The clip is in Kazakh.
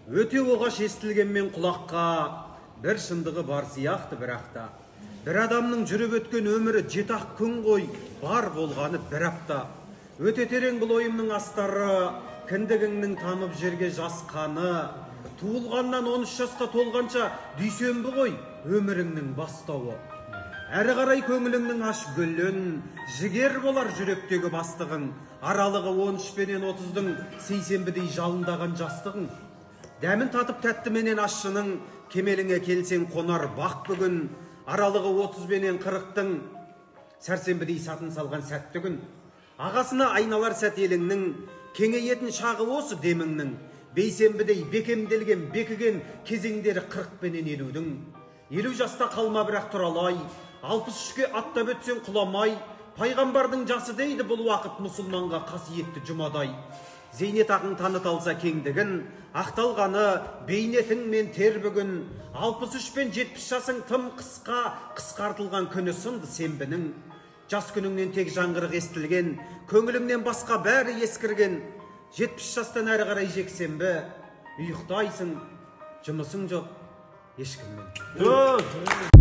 Өте оғаш естілгенмен құлаққа бір шындығы бар сияқты бірақта. Бір адамның жүріп өткен өмірі жетақ күн ғой, бар болғаны бір апта. Өте терең бұл ойымның астары, кіндігіңнің тамып жерге жасқаны. Туылғаннан 13 жасқа толғанша дүйсенбі ғой өміріңнің бастауы. Әрі қарай көңіліңнің аш гүлін, жігер болар жүректегі бастығың. Аралығы 13 пенен 30-дың сейсенбідей жалындаған жастығың. Дәмін татып тәттіменен ашшының, кемеліңе келсең қонар бақ бүгін. Аралығы 30 пенен 40-тың сәрсенбідей сатын салған сәтті күн. Ағасына айналар сәт еліңнің, кеңейетін шағы осы деміңнің. Бейсенбідей бекемделген бекіген кезеңдері 40 пенен 50-дің. 50 жаста қалма бірақ тұралай, 63-ке аттап өтсең құламай. Пайғамбардың жасы дейді бұл уақыт мұсылманға қасиетті жұмадай. Зейнетақың таныт алса кеңдігін, ақталғаны бейнетің мен тер бүгін. 63 пен 70 жасың тым қысқа, қысқартылған күні сынды сенбінің. Жас күніңнен тек жаңғырық естілген, көңіліңнен басқа бәрі ескірген. 70 жастан әрі қарай жексенбі, ұйықтайсың, жұмысың жоқ ешкіммен.